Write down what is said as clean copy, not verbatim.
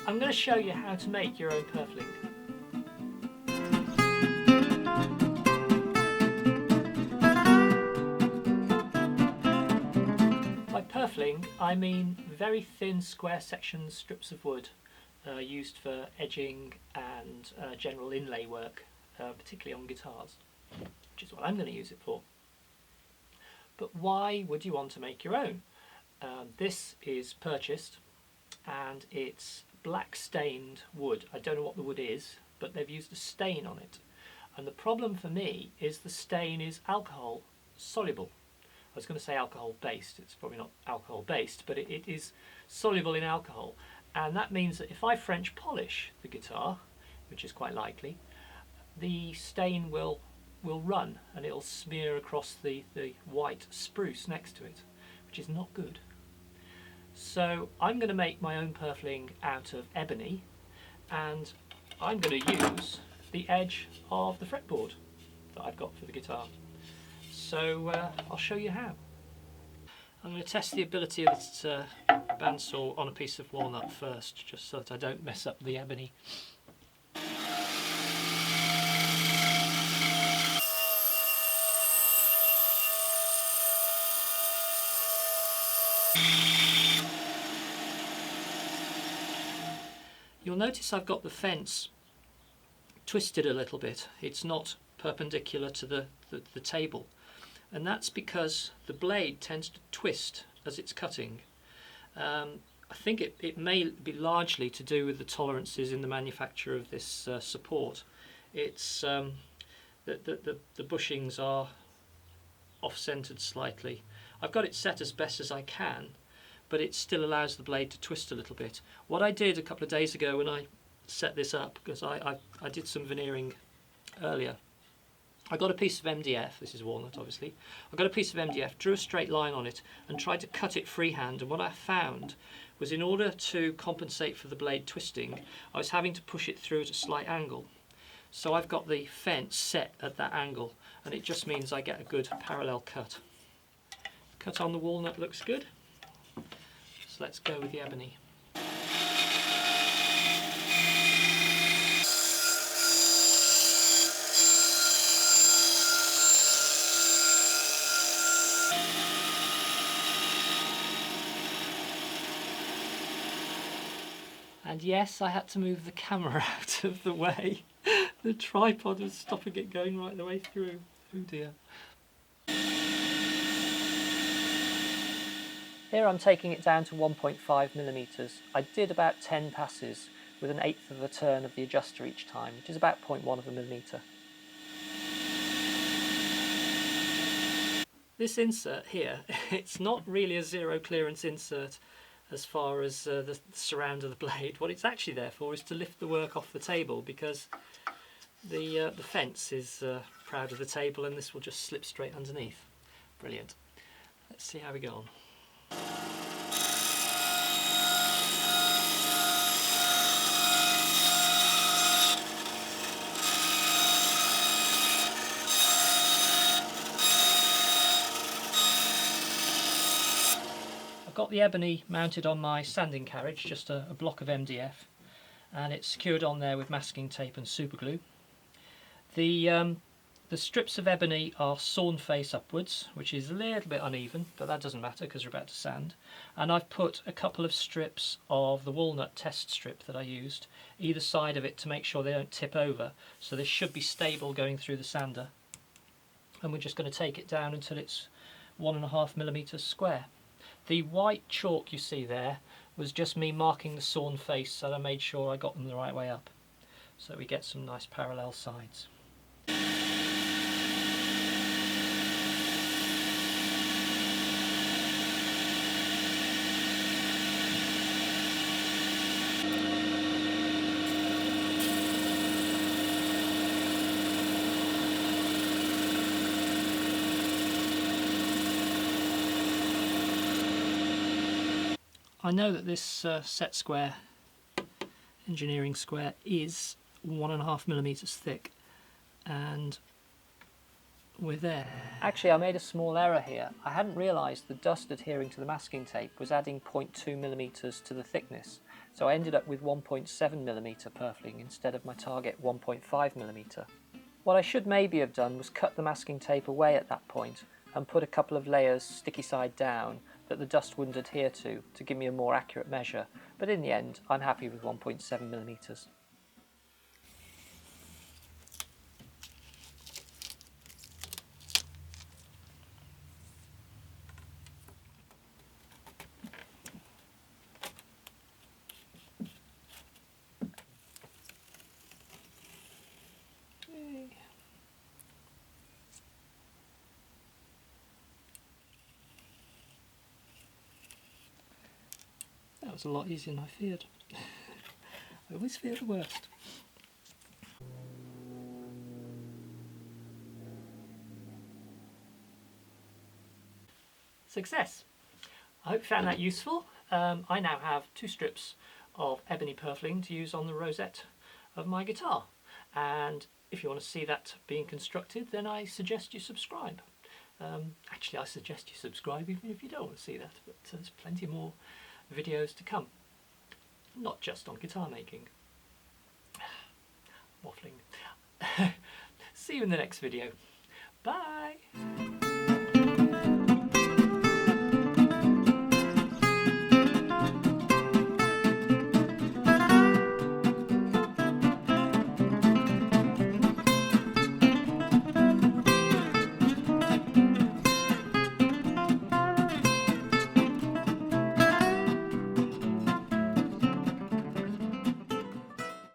I'm going to show you how to make your own purfling. By purfling, I mean very thin square section strips of wood used for edging and general inlay work, particularly on guitars, which is what I'm going to use it for. But why would you want to make your own? This is purchased and it's black stained wood. I don't know what the wood is, but they've used a stain on it. And the problem for me is the stain is alcohol soluble. I was going to say alcohol based, it's probably not alcohol based, but it is soluble in alcohol. And that means that if I French polish the guitar, which is quite likely, the stain will run and it'll smear across the white spruce next to it, which is not good. So I'm going to make my own purfling out of ebony, and I'm going to use the edge of the fretboard that I've got for the guitar. So I'll show you how. I'm going to test the ability of this bandsaw on a piece of walnut first, just so that I don't mess up the ebony. You'll notice I've got the fence twisted a little bit. It's not perpendicular to the table, and that's because the blade tends to twist as it's cutting. I think it may be largely to do with the tolerances in the manufacture of this support. It's the bushings are off-centered slightly. I've got it set as best as I can, but it still allows the blade to twist a little bit. What I did a couple of days ago when I set this up, because I did some veneering earlier, I got a piece of MDF, this is walnut obviously, I got a piece of MDF, drew a straight line on it and tried to cut it freehand, and what I found was in order to compensate for the blade twisting, I was having to push it through at a slight angle. So I've got the fence set at that angle, and it just means I get a good parallel cut. Cut on the walnut looks good. So let's go with the ebony. And yes, I had to move the camera out of the way. The tripod was stopping it going right the way through. Oh dear. Here I'm taking it down to 1.5mm. I did about 10 passes with 1/8 of a turn of the adjuster each time, which is about 0.1 of a millimetre. This insert here, it's not really a zero clearance insert as far as the surround of the blade. What it's actually there for is to lift the work off the table, because the fence is proud of the table, and this will just slip straight underneath. Brilliant. Let's see how we go on. I've got the ebony mounted on my sanding carriage, just a block of MDF, and it's secured on there with masking tape and super glue. The strips of ebony are sawn face upwards, which is a little bit uneven, but that doesn't matter because we're about to sand. And I've put a couple of strips of the walnut test strip that I used either side of it to make sure they don't tip over, so they should be stable going through the sander. And we're just going to take it down until it's 1.5mm square. The white chalk you see there was just me marking the sawn face, so I made sure I got them the right way up, so we get some nice parallel sides. I know that this set square, engineering square, is 1.5mm thick, and we're there. Actually, I made a small error here. I hadn't realised the dust adhering to the masking tape was adding 0.2mm to the thickness. so I ended up with 1.7mm purfling instead of my target 1.5mm. What I should maybe have done was cut the masking tape away at that point and put a couple of layers sticky side down that the dust wouldn't adhere to give me a more accurate measure, but in the end I'm happy with 1.7mm. That was a lot easier than I feared. I always fear the worst. Success! I hope you found that useful. I now have 2 strips of ebony purfling to use on the rosette of my guitar, and if you want to see that being constructed, then I suggest you subscribe. Actually, I suggest you subscribe even if you don't want to see that, but there's plenty more videos to come, not just on guitar making. Waffling. See you in the next video. Bye!